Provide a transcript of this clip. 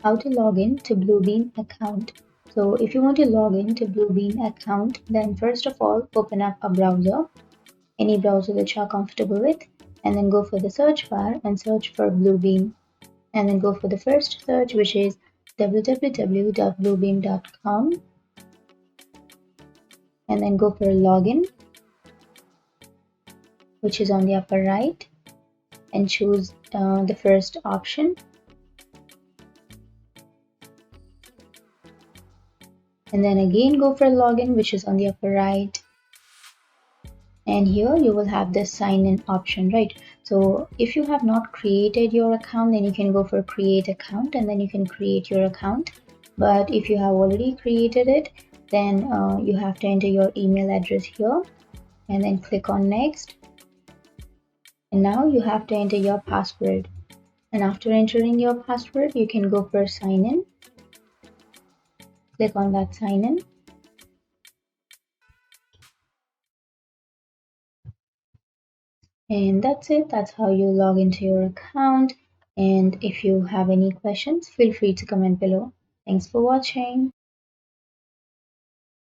how to log in to Bluebeam account. So if you want to log in to Bluebeam account, then first of all, open up a browser, any browser that you're comfortable with, and then go for the search bar and search for Bluebeam. And then go for the first search, which is www.bluebeam.com, and then go for login, which is on the upper right, and choose the first option. And then again go for login, which is on the upper right, and here you will have this sign in option, right? So if you have not created your account, then you can go for create account, and then you can create your account. But if you have already created it, then you have to enter your email address here and then click on next. And now you have to enter your password, and after entering your password you can go for sign in. Click on that sign in. And that's it. That's how you log into your account. And if you have any questions, feel free to comment below. Thanks for watching.